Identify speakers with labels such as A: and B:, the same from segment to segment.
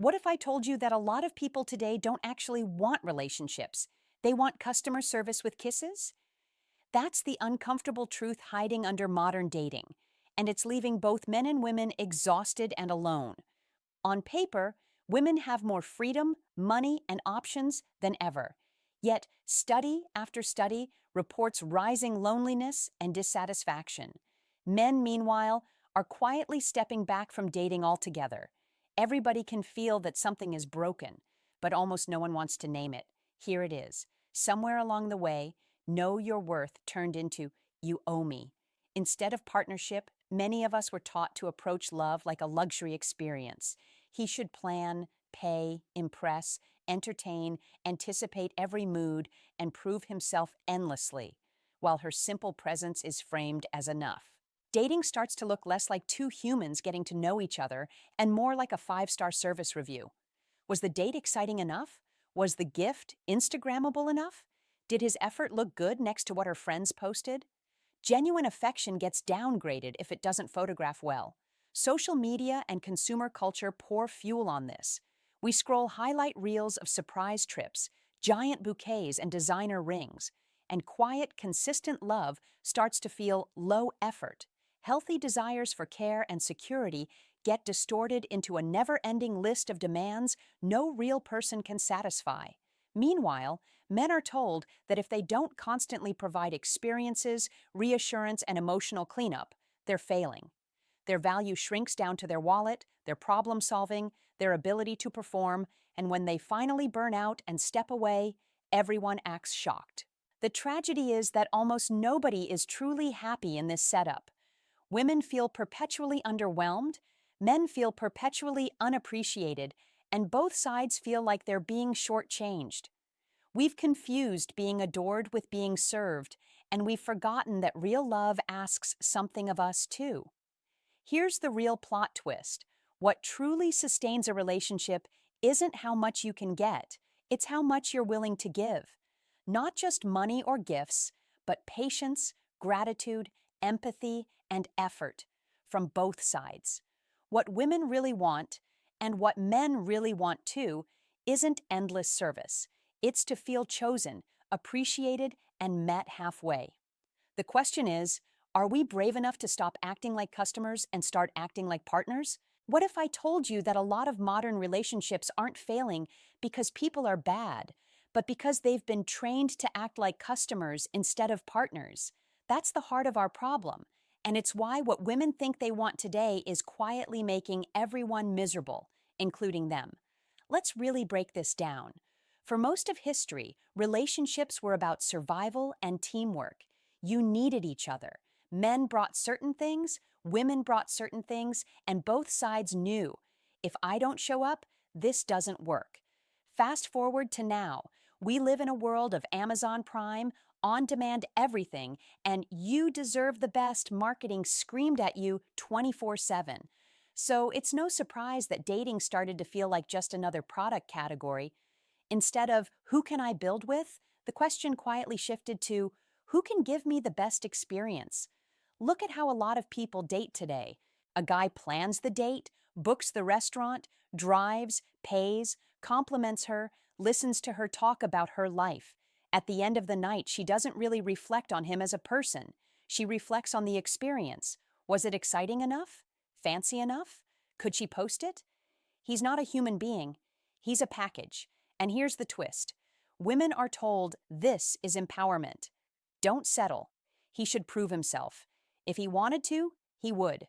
A: What if I told you that a lot of people today don't actually want relationships? They want customer service with kisses? That's the uncomfortable truth hiding under modern dating, and it's leaving both men and women exhausted and alone. On paper, women have more freedom, money, and options than ever. Yet, study after study reports rising loneliness and dissatisfaction. Men, meanwhile, are quietly stepping back from dating altogether. Everybody can feel that something is broken, but almost no one wants to name it. Here it is. Somewhere along the way, know your worth turned into you owe me. Instead of partnership, many of us were taught to approach love like a luxury experience. He should plan, pay, impress, entertain, anticipate every mood, and prove himself endlessly, while her simple presence is framed as enough. Dating starts to look less like two humans getting to know each other and more like a five-star service review. Was the date exciting enough? Was the gift Instagrammable enough? Did his effort look good next to what her friends posted? Genuine affection gets downgraded if it doesn't photograph well. Social media and consumer culture pour fuel on this. We scroll highlight reels of surprise trips, giant bouquets, and designer rings, and quiet, consistent love starts to feel low effort. Healthy desires for care and security get distorted into a never-ending list of demands no real person can satisfy. Meanwhile, men are told that if they don't constantly provide experiences, reassurance, and emotional cleanup, they're failing. Their value shrinks down to their wallet, their problem solving, their ability to perform, and when they finally burn out and step away, everyone acts shocked. The tragedy is that almost nobody is truly happy in this setup. Women feel perpetually underwhelmed, men feel perpetually unappreciated, and both sides feel like they're being shortchanged. We've confused being adored with being served, and we've forgotten that real love asks something of us too. Here's the real plot twist. What truly sustains a relationship isn't how much you can get, it's how much you're willing to give. Not just money or gifts, but patience, gratitude, empathy, and effort from both sides. What women really want, and what men really want too, isn't endless service. It's to feel chosen, appreciated, and met halfway. The question is, are we brave enough to stop acting like customers and start acting like partners? What if I told you that a lot of modern relationships aren't failing because people are bad, but because they've been trained to act like customers instead of partners? That's the heart of our problem, and it's why what women think they want today is quietly making everyone miserable, including them. Let's really break this down. For most of history, relationships were about survival and teamwork. You needed each other. Men brought certain things, women brought certain things, and both sides knew, if I don't show up, this doesn't work. Fast forward to now. We live in a world of Amazon Prime, on-demand everything, and you deserve the best marketing screamed at you 24/7. So it's no surprise that dating started to feel like just another product category. Instead of who can I build with, the question quietly shifted to who can give me the best experience? Look at how a lot of people date today. A guy plans the date, books the restaurant, drives, pays, compliments her, listens to her talk about her life. At the end of the night, she doesn't really reflect on him as a person. She reflects on the experience. Was it exciting enough? Fancy enough? Could she post it? He's not a human being. He's a package. And here's the twist. Women are told this is empowerment. Don't settle. He should prove himself. If he wanted to, he would.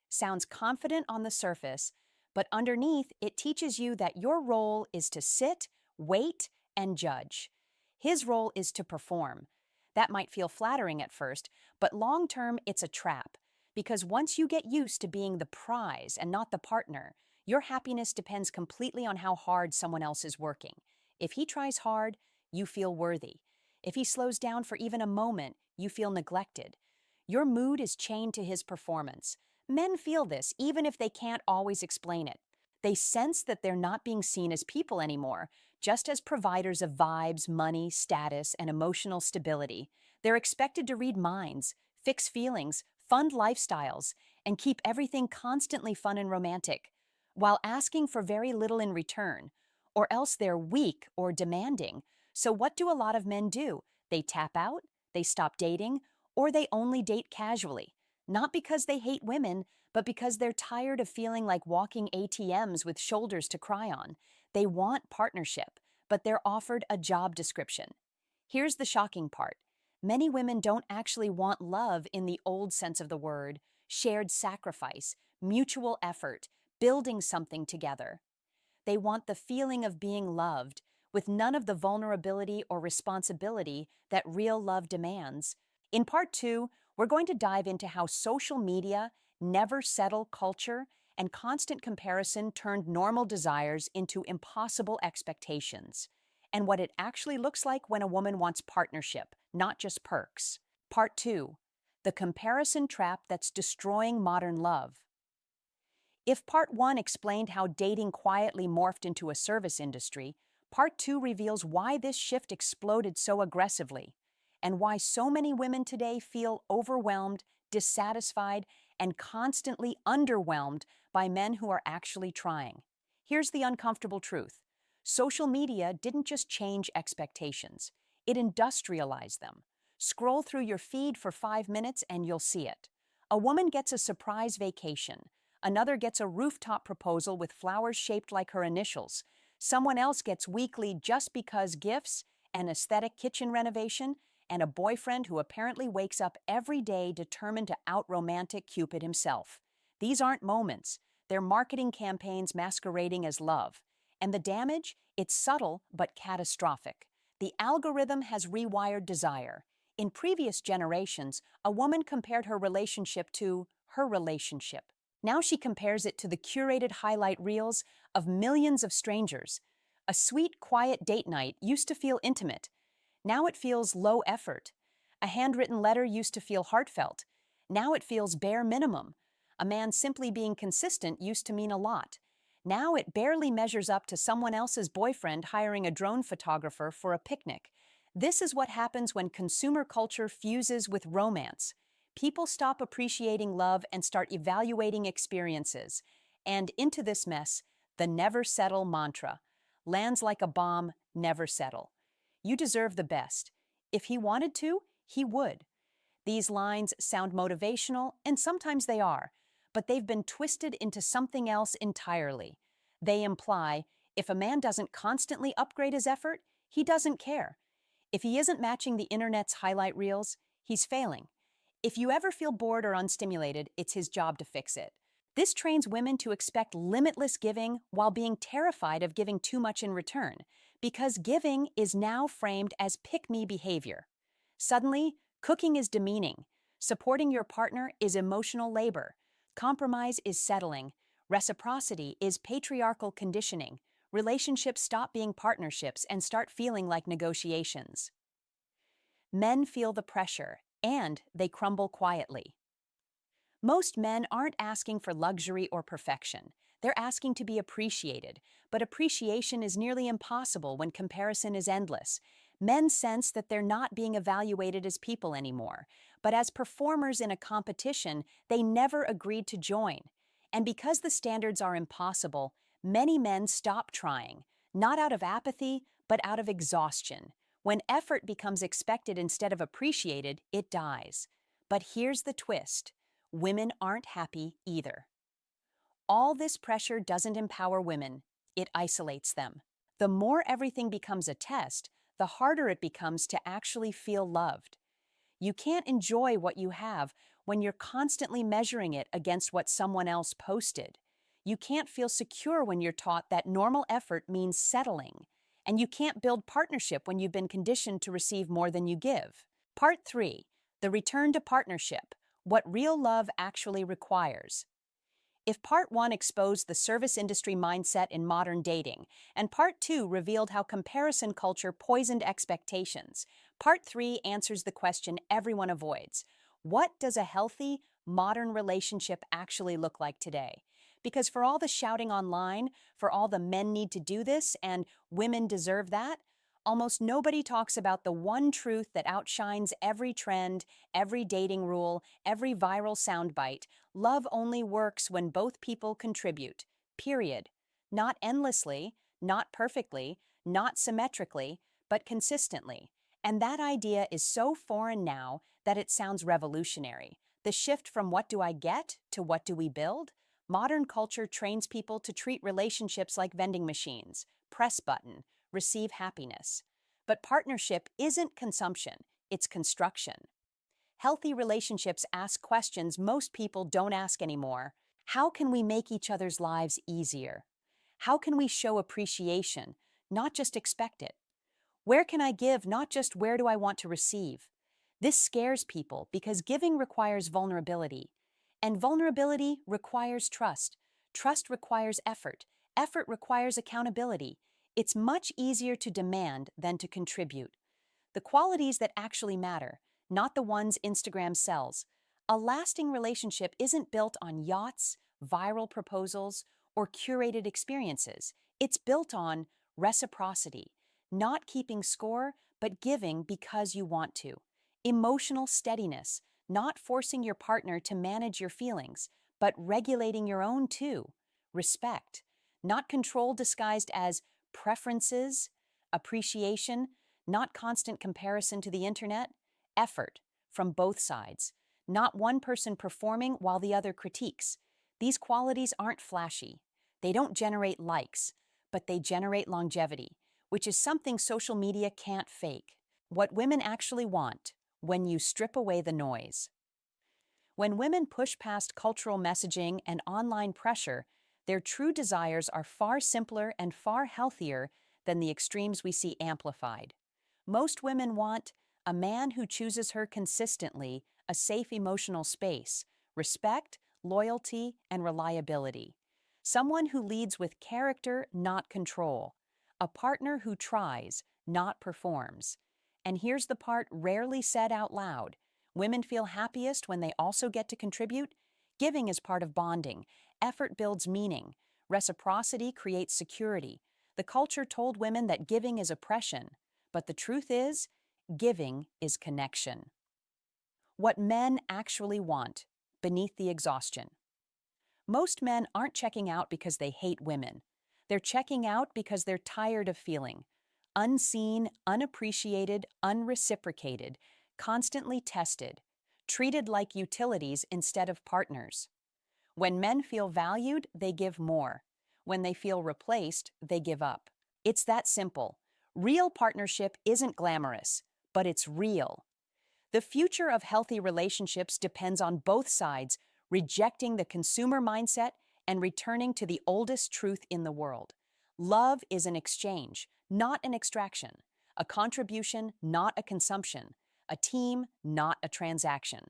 A: Sounds confident on the surface, but underneath it teaches you that your role is to sit, wait, and judge. His role is to perform. That might feel flattering at first, but long-term it's a trap. Because once you get used to being the prize and not the partner, your happiness depends completely on how hard someone else is working. If he tries hard, you feel worthy. If he slows down for even a moment, you feel neglected. Your mood is chained to his performance. Men feel this even if they can't always explain it. They sense that they're not being seen as people anymore, just as providers of vibes, money, status, and emotional stability. They're expected to read minds, fix feelings, fund lifestyles, and keep everything constantly fun and romantic. while asking for very little in return, or else they're weak or demanding. So, what do a lot of men do? They tap out, they stop dating, or they only date casually. Not because they hate women, but because they're tired of feeling like walking ATMs with shoulders to cry on. They want partnership, but they're offered a job description. Here's the shocking part: many women don't actually want love in the old sense of the word, shared sacrifice, mutual effort, building something together. They want the feeling of being loved, with none of the vulnerability or responsibility that real love demands. In part two, we're going to dive into how social media, never settle culture, and constant comparison turned normal desires into impossible expectations, and what it actually looks like when a woman wants partnership, not just perks. Part two, the comparison trap that's destroying modern love. If part one explained how dating quietly morphed into a service industry, part two reveals why this shift exploded so aggressively, and why so many women today feel overwhelmed, dissatisfied, and constantly underwhelmed by men who are actually trying. Here's the uncomfortable truth: social media didn't just change expectations, it industrialized them. Scroll through your feed for 5 minutes and you'll see it. A woman gets a surprise vacation. Another gets a rooftop proposal with flowers shaped like her initials. Someone else gets weekly just because gifts, an aesthetic kitchen renovation, and a boyfriend who apparently wakes up every day determined to out-romantic Cupid himself. These aren't moments. They're marketing campaigns masquerading as love. And the damage? It's subtle but catastrophic. The algorithm has rewired desire. In previous generations, a woman compared her relationship to her relationship. Now she compares it to the curated highlight reels of millions of strangers. A sweet, quiet date night used to feel intimate. Now it feels low effort. A handwritten letter used to feel heartfelt. Now it feels bare minimum. A man simply being consistent used to mean a lot. Now it barely measures up to someone else's boyfriend hiring a drone photographer for a picnic. This is what happens when consumer culture fuses with romance. People stop appreciating love and start evaluating experiences. And into this mess, the never settle mantra lands like a bomb: never settle. You deserve the best. If he wanted to, he would. These lines sound motivational, and sometimes they are, but they've been twisted into something else entirely. They imply if a man doesn't constantly upgrade his effort, he doesn't care. If he isn't matching the internet's highlight reels, he's failing. If you ever feel bored or unstimulated, it's his job to fix it. This trains women to expect limitless giving while being terrified of giving too much in return, because giving is now framed as pick-me behavior. Suddenly, cooking is demeaning. Supporting your partner is emotional labor. Compromise is settling. Reciprocity is patriarchal conditioning. Relationships stop being partnerships and start feeling like negotiations. Men feel the pressure, and they crumble quietly. Most men aren't asking for luxury or perfection. They're asking to be appreciated, but appreciation is nearly impossible when comparison is endless. Men sense that they're not being evaluated as people anymore, but as performers in a competition they never agreed to join. And because the standards are impossible, many men stop trying, not out of apathy, but out of exhaustion. When effort becomes expected instead of appreciated, it dies. But here's the twist: women aren't happy either. All this pressure doesn't empower women, it isolates them. The more everything becomes a test, the harder it becomes to actually feel loved. You can't enjoy what you have when you're constantly measuring it against what someone else posted. You can't feel secure when you're taught that normal effort means settling. And you can't build partnership when you've been conditioned to receive more than you give. Part 3, the return to partnership: what real love actually requires. If part one exposed the service industry mindset in modern dating, and part two revealed how comparison culture poisoned expectations, part three answers the question everyone avoids: what does a healthy, modern relationship actually look like today? Because for all the shouting online, for all the men need to do this and women deserve that, almost nobody talks about the one truth that outshines every trend, every dating rule, every viral soundbite: love only works when both people contribute. period. Not endlessly, not perfectly, not symmetrically, but consistently. And that idea is so foreign now that it sounds revolutionary. The shift from what do I get to what do we build? Modern culture trains people to treat relationships like vending machines, press button, receive happiness. But partnership isn't consumption, it's construction. Healthy relationships ask questions most people don't ask anymore. How can we make each other's lives easier? How can we show appreciation, not just expect it? Where can I give, not just where do I want to receive? This scares people because giving requires vulnerability, and vulnerability requires trust. Trust requires effort. Effort requires accountability. It's much easier to demand than to contribute. The qualities that actually matter, not the ones Instagram sells. A lasting relationship isn't built on yachts, viral proposals, or curated experiences. It's built on reciprocity, not keeping score, but giving because you want to. Emotional steadiness, not forcing your partner to manage your feelings, but regulating your own too. Respect, not control disguised as preferences. Appreciation, not constant comparison to the internet. Effort from both sides, not one person performing while the other critiques. These qualities aren't flashy. They don't generate likes, but they generate longevity, which is something social media can't fake. What women actually want when you strip away the noise. When women push past cultural messaging and online pressure, their true desires are far simpler and far healthier than the extremes we see amplified. Most women want a man who chooses her consistently, a safe emotional space, respect, loyalty, and reliability. Someone who leads with character, not control. A partner who tries, not performs. And here's the part rarely said out loud. Women feel happiest when they also get to contribute. Giving is part of bonding. Effort builds meaning. Reciprocity creates security. The culture told women that giving is oppression, but the truth is, giving is connection. What men actually want beneath the exhaustion. Most men aren't checking out because they hate women. They're checking out because they're tired of feeling unseen, unappreciated, unreciprocated, constantly tested, treated like utilities instead of partners. When men feel valued, they give more. When they feel replaced, they give up. It's that simple. Real partnership isn't glamorous, but it's real. The future of healthy relationships depends on both sides rejecting the consumer mindset and returning to the oldest truth in the world. Love is an exchange, not an extraction. A contribution, not a consumption. A team, not a transaction.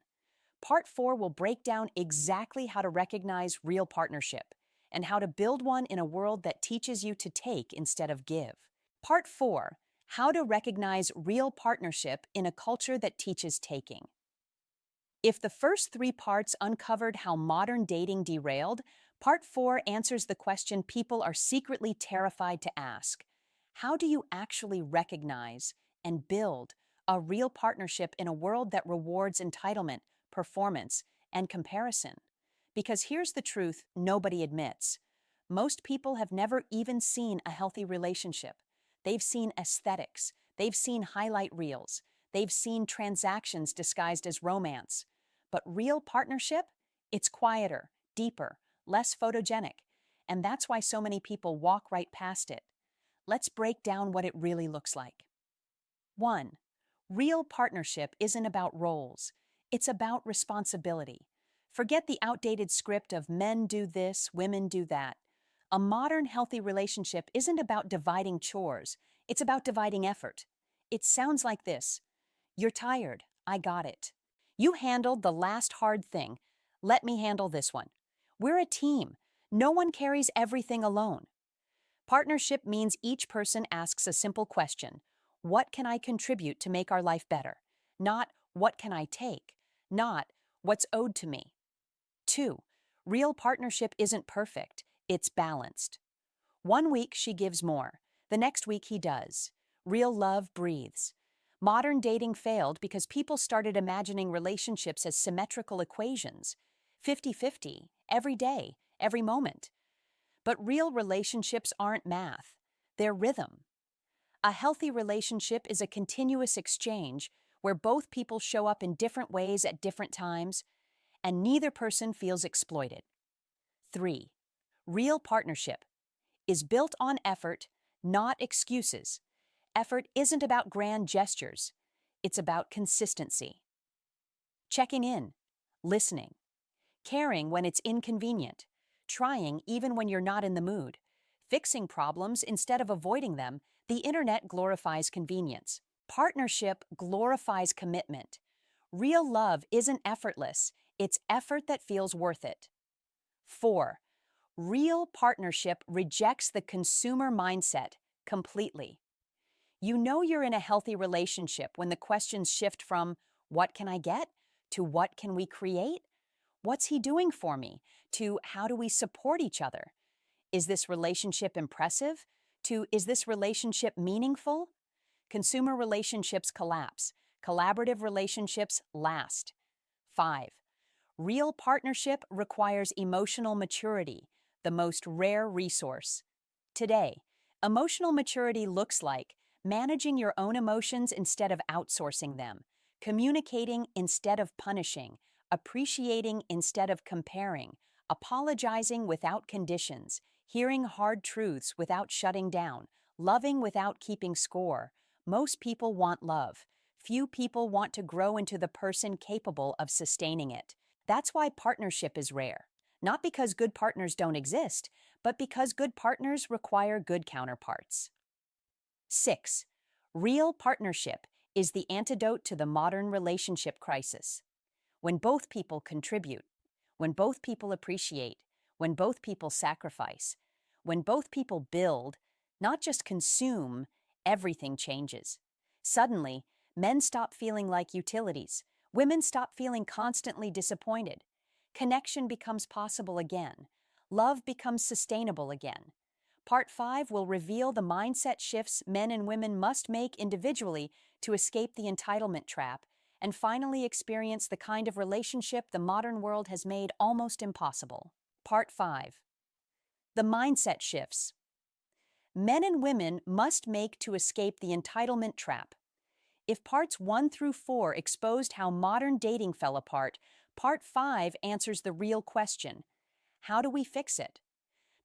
A: Part 4 will break down exactly how to recognize real partnership and how to build one in a world that teaches you to take instead of give. Part 4, how to recognize real partnership in a culture that teaches taking. If the first 3 parts uncovered how modern dating derailed, Part 4 answers the question people are secretly terrified to ask. How do you actually recognize and build a real partnership in a world that rewards entitlement, performance, and comparison? Because here's the truth nobody admits. Most people have never even seen a healthy relationship. They've seen aesthetics, they've seen highlight reels, they've seen transactions disguised as romance. But real partnership? It's quieter, deeper, less photogenic, and that's why so many people walk right past it. Let's break down what it really looks like. 1. Real partnership isn't about roles. It's about responsibility. Forget the outdated script of men do this, women do that. A modern, healthy relationship isn't about dividing chores. It's about dividing effort. It sounds like this. You're tired. I got it. You handled the last hard thing. Let me handle this one. We're a team. No one carries everything alone. Partnership means each person asks a simple question. What can I contribute to make our life better? Not, what can I take? Not, what's owed to me? 2. Real partnership isn't perfect. It's balanced. One week she gives more. The next week he does. Real love breathes. Modern dating failed because people started imagining relationships as symmetrical equations. 50-50, every day, every moment. But real relationships aren't math, they're rhythm. A healthy relationship is a continuous exchange where both people show up in different ways at different times, and neither person feels exploited. 3. Real partnership is built on effort, not excuses. Effort isn't about grand gestures, it's about consistency. Checking in, listening, caring when it's inconvenient, trying even when you're not in the mood, fixing problems instead of avoiding them. The internet glorifies convenience. Partnership glorifies commitment. Real love isn't effortless, it's effort that feels worth it. 4. Real partnership rejects the consumer mindset completely. You know you're in a healthy relationship when the questions shift from, "What can I get?" to "What can we create?" "What's he doing for me?" to "How do we support each other?" "Is this relationship impressive?" to "Is this relationship meaningful?" Consumer relationships collapse. Collaborative relationships last. 5. Real partnership requires emotional maturity, the most rare resource. Today, emotional maturity looks like managing your own emotions instead of outsourcing them, communicating instead of punishing, appreciating instead of comparing, apologizing without conditions, hearing hard truths without shutting down, loving without keeping score. Most people want love. Few people want to grow into the person capable of sustaining it. That's why partnership is rare. Not because good partners don't exist, but because good partners require good counterparts. 6. Real partnership is the antidote to the modern relationship crisis. When both people contribute, when both people appreciate, when both people sacrifice, when both people build, not just consume, everything changes. Suddenly, men stop feeling like utilities. Women stop feeling constantly disappointed. Connection becomes possible again. Love becomes sustainable again. Part 5 will reveal the mindset shifts men and women must make individually to escape the entitlement trap and finally experience the kind of relationship the modern world has made almost impossible. Part 5. The mindset shifts men and women must make to escape the entitlement trap. If parts 1 through 4 exposed how modern dating fell apart, part 5 answers the real question: how do we fix it?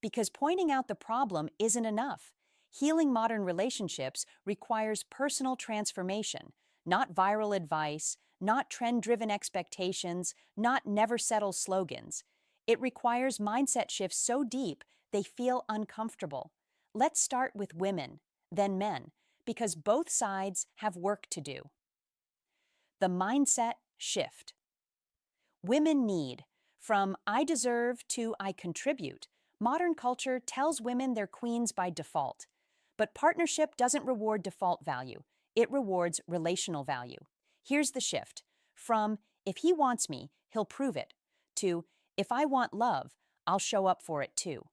A: Because pointing out the problem isn't enough. Healing modern relationships requires personal transformation, not viral advice, not trend-driven expectations, not never settle slogans. It requires mindset shifts so deep they feel uncomfortable. Let's start with women, then men, because both sides have work to do. The mindset shift. Women need, from "I deserve" to "I contribute." Modern culture tells women they're queens by default. But partnership doesn't reward default value. It rewards relational value. Here's the shift. From "If he wants me, he'll prove it," to "If I want love, I'll show up for it too."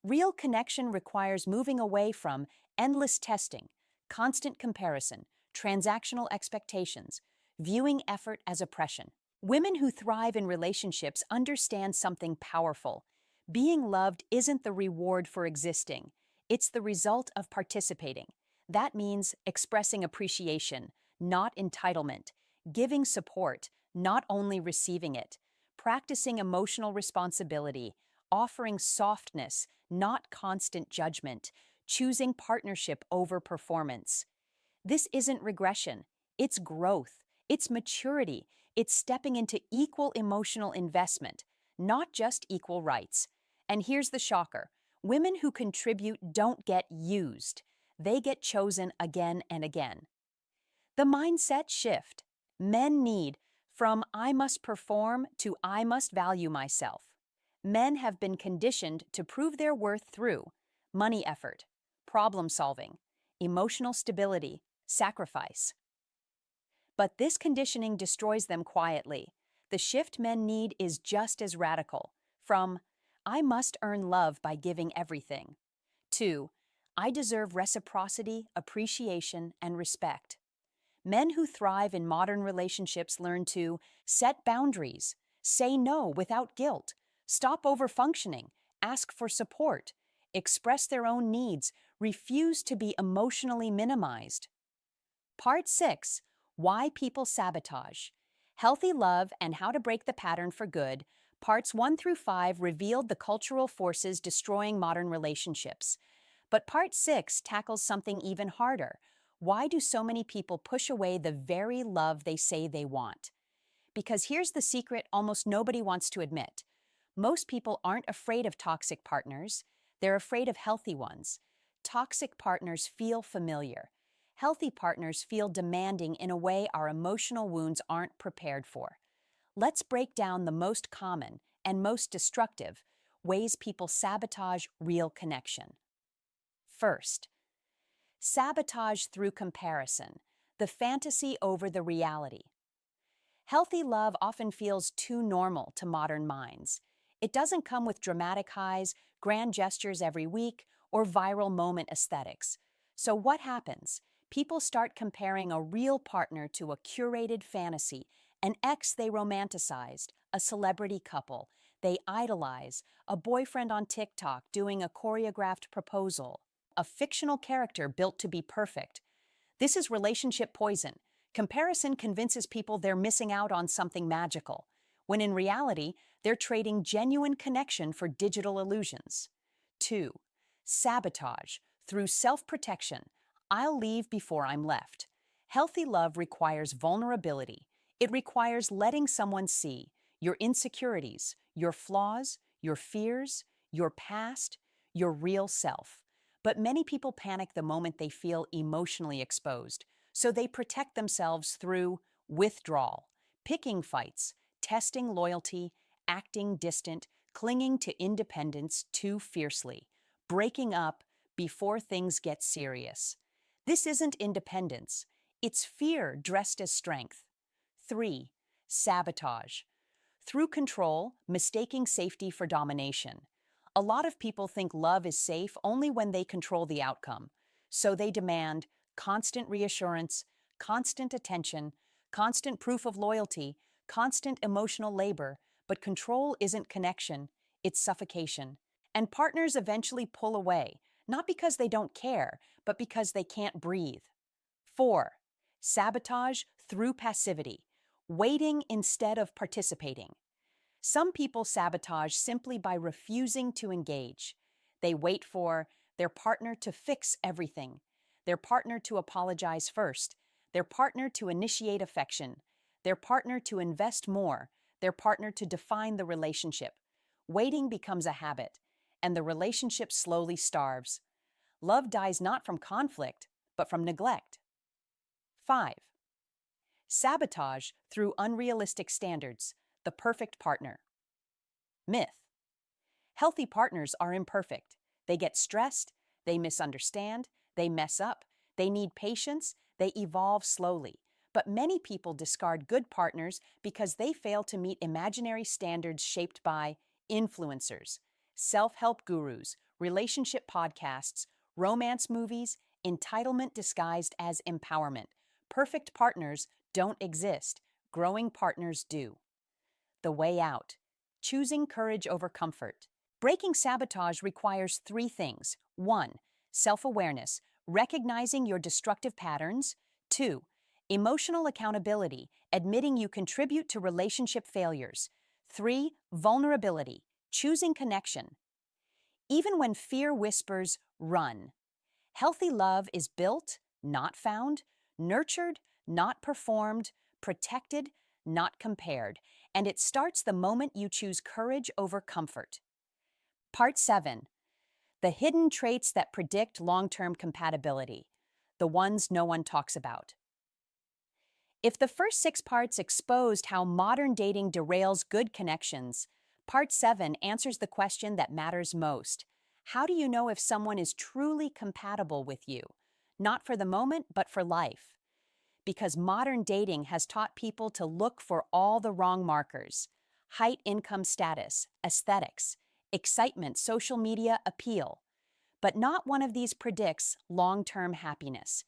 A: Real connection requires moving away from endless testing, constant comparison, transactional expectations, viewing effort as oppression. Women who thrive in relationships understand something powerful. Being loved isn't the reward for existing, it's the result of participating. That means expressing appreciation, not entitlement, giving support, not only receiving it, practicing emotional responsibility, offering softness, not constant judgment, choosing partnership over performance. This isn't regression, it's growth, it's maturity, it's stepping into equal emotional investment, not just equal rights. And here's the shocker: women who contribute don't get used, they get chosen again and again. The mindset shift. Men need, from "I must perform" to "I must value myself." Men have been conditioned to prove their worth through money effort, problem solving, emotional stability, sacrifice. But this conditioning destroys them quietly. The shift men need is just as radical. From "I must earn love by giving everything" to "I deserve reciprocity, appreciation, and respect." Men who thrive in modern relationships learn to set boundaries, say no without guilt, stop overfunctioning, ask for support, express their own needs, refuse to be emotionally minimized. Part 6, Why People Sabotage. Healthy Love and How to Break the Pattern for Good. Parts 1 through 5 revealed the cultural forces destroying modern relationships. But Part 6 tackles something even harder. Why do so many people push away the very love they say they want? Because here's the secret almost nobody wants to admit. Most people aren't afraid of toxic partners. They're afraid of healthy ones. Toxic partners feel familiar. Healthy partners feel demanding in a way our emotional wounds aren't prepared for. Let's break down the most common and most destructive ways people sabotage real connection. First, sabotage through comparison, the fantasy over the reality. Healthy love often feels too normal to modern minds. It doesn't come with dramatic highs, grand gestures every week, or viral moment aesthetics. So what happens? People start comparing a real partner to a curated fantasy, an ex they romanticized, a celebrity couple they idolize, a boyfriend on TikTok doing a choreographed proposal, a fictional character built to be perfect. This is relationship poison. Comparison convinces people they're missing out on something magical, when in reality, they're trading genuine connection for digital illusions. 2. Sabotage through self-protection. I'll leave before I'm left. Healthy love requires vulnerability. It requires letting someone see your insecurities, your flaws, your fears, your past, your real self. But many people panic the moment they feel emotionally exposed. So they protect themselves through withdrawal, picking fights, testing loyalty, acting distant, clinging to independence too fiercely, breaking up before things get serious. This isn't independence. It's fear dressed as strength. 3. Sabotage. Through control, mistaking safety for domination. A lot of people think love is safe only when they control the outcome. So they demand constant reassurance, constant attention, constant proof of loyalty, constant emotional labor, but control isn't connection, it's suffocation. And partners eventually pull away, not because they don't care, but because they can't breathe. 4. Sabotage through passivity, waiting instead of participating. Some people sabotage simply by refusing to engage. They wait for their partner to fix everything, their partner to apologize first, their partner to initiate affection, their partner to invest more, their partner to define the relationship. Waiting becomes a habit, and the relationship slowly starves. Love dies not from conflict, but from neglect. 5. Sabotage through unrealistic standards, the perfect partner. Myth. Healthy partners are imperfect. They get stressed, they misunderstand, they mess up, they need patience, they evolve slowly. But many people discard good partners because they fail to meet imaginary standards shaped by influencers, self-help gurus, relationship podcasts, romance movies, entitlement disguised as empowerment. Perfect partners don't exist. Growing partners do. The way out. Choosing courage over comfort. Breaking sabotage requires 3 things. 1. Self-awareness, recognizing your destructive patterns. 2. Emotional accountability, admitting you contribute to relationship failures. 3. Vulnerability, choosing connection. Even when fear whispers, run. Healthy love is built, not found, nurtured, not performed, protected, not compared, and it starts the moment you choose courage over comfort. Part 7. The hidden traits that predict long-term compatibility, the ones no one talks about. If the first 6 parts exposed how modern dating derails good connections, Part 7 answers the question that matters most. How do you know if someone is truly compatible with you? Not for the moment, but for life. Because modern dating has taught people to look for all the wrong markers: height, income, status, aesthetics, excitement, social media, appeal. But not one of these predicts long-term happiness.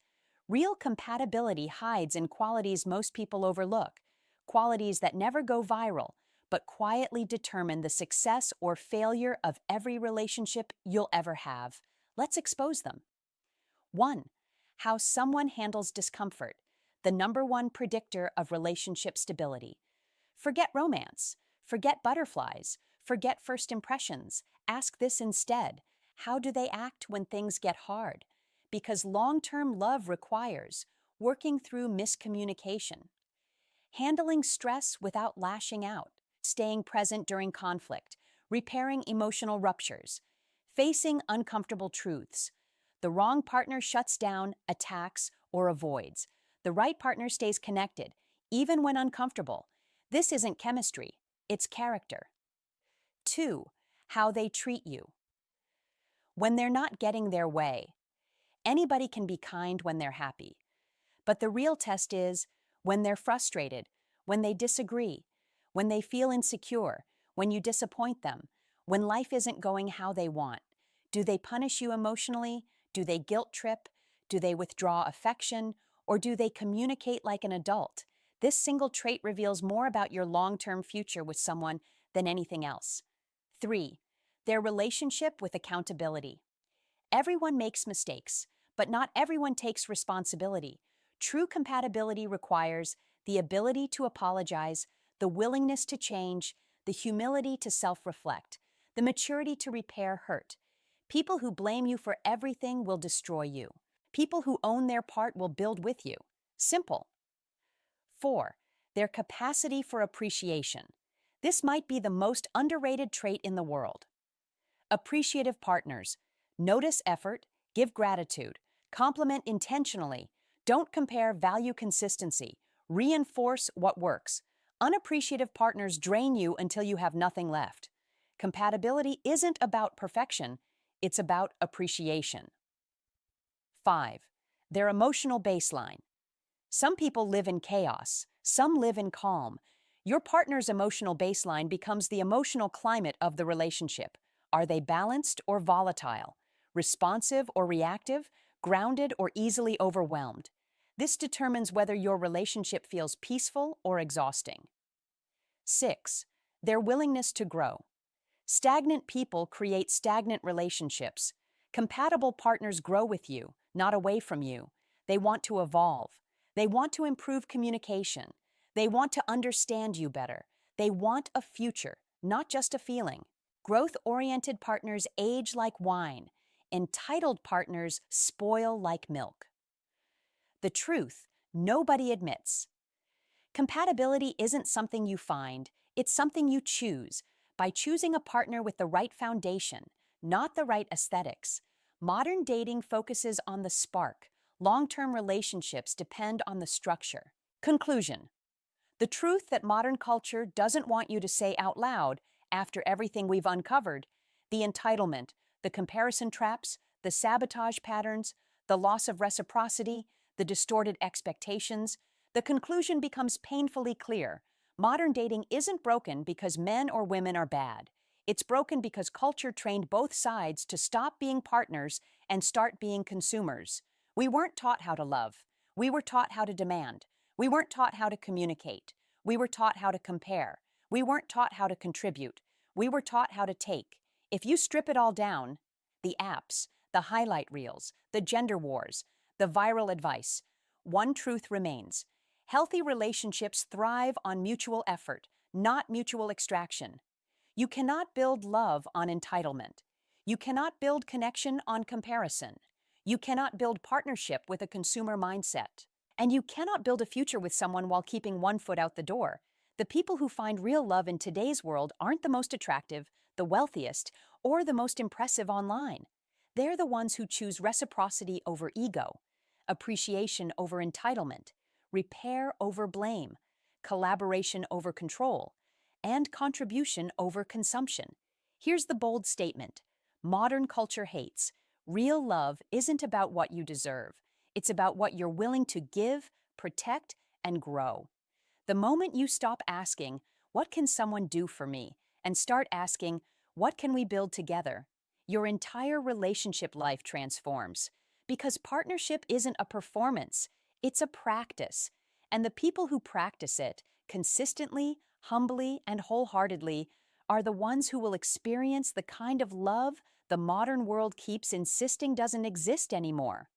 A: Real compatibility hides in qualities most people overlook, qualities that never go viral, but quietly determine the success or failure of every relationship you'll ever have. Let's expose them. 1. How someone handles discomfort, the number one predictor of relationship stability. Forget romance. Forget butterflies. Forget first impressions. Ask this instead. How do they act when things get hard? Because long-term love requires working through miscommunication, handling stress without lashing out, staying present during conflict, repairing emotional ruptures, facing uncomfortable truths. The wrong partner shuts down, attacks, or avoids. The right partner stays connected, even when uncomfortable. This isn't chemistry, it's character. 2. How they treat you. When they're not getting their way, anybody can be kind when they're happy. But the real test is when they're frustrated, when they disagree, when they feel insecure, when you disappoint them, when life isn't going how they want. Do they punish you emotionally? Do they guilt trip? Do they withdraw affection? Or do they communicate like an adult? This single trait reveals more about your long-term future with someone than anything else. 3. Their relationship with accountability. Everyone makes mistakes, but not everyone takes responsibility. True compatibility requires the ability to apologize, the willingness to change, the humility to self-reflect, the maturity to repair hurt. People who blame you for everything will destroy you. People who own their part will build with you. Simple. 4. Their capacity for appreciation. This might be the most underrated trait in the world. Appreciative partners. Notice effort, give gratitude, compliment intentionally. Don't compare, value consistency. Reinforce what works. Unappreciative partners drain you until you have nothing left. Compatibility isn't about perfection, it's about appreciation. 5. Their emotional baseline. Some people live in chaos, some live in calm. Your partner's emotional baseline becomes the emotional climate of the relationship. Are they balanced or volatile? Responsive or reactive? Grounded or easily overwhelmed? This determines whether your relationship feels peaceful or exhausting. 6. Their willingness to grow. Stagnant people create stagnant relationships. Compatible partners grow with you, not away from you. They want to evolve. They want to improve communication. They want to understand you better. They want a future, not just a feeling. Growth-oriented partners age like wine. Entitled partners spoil like milk. The truth nobody admits. Compatibility isn't something you find, it's something you choose. By choosing a partner with the right foundation, not the right aesthetics. Modern dating focuses on the spark. Long-term relationships depend on the structure. Conclusion. The truth that modern culture doesn't want you to say out loud after everything we've uncovered, the entitlement, the comparison traps, the sabotage patterns, the loss of reciprocity, the distorted expectations, the conclusion becomes painfully clear. Modern dating isn't broken because men or women are bad. It's broken because culture trained both sides to stop being partners and start being consumers. We weren't taught how to love. We were taught how to demand. We weren't taught how to communicate. We were taught how to compare. We weren't taught how to contribute. We were taught how to take. If you strip it all down, the apps, the highlight reels, the gender wars, the viral advice, one truth remains. Healthy relationships thrive on mutual effort, not mutual extraction. You cannot build love on entitlement. You cannot build connection on comparison. You cannot build partnership with a consumer mindset. And you cannot build a future with someone while keeping one foot out the door. The people who find real love in today's world aren't the most attractive, the wealthiest, or the most impressive online. They're the ones who choose reciprocity over ego, appreciation over entitlement, repair over blame, collaboration over control, and contribution over consumption. Here's the bold statement. Modern culture hates. Real love isn't about what you deserve. It's about what you're willing to give, protect, and grow. The moment you stop asking, what can someone do for me? And start asking, what can we build together? Your entire relationship life transforms. Because partnership isn't a performance, it's a practice. And the people who practice it consistently, humbly and wholeheartedly, are the ones who will experience the kind of love the modern world keeps insisting doesn't exist anymore.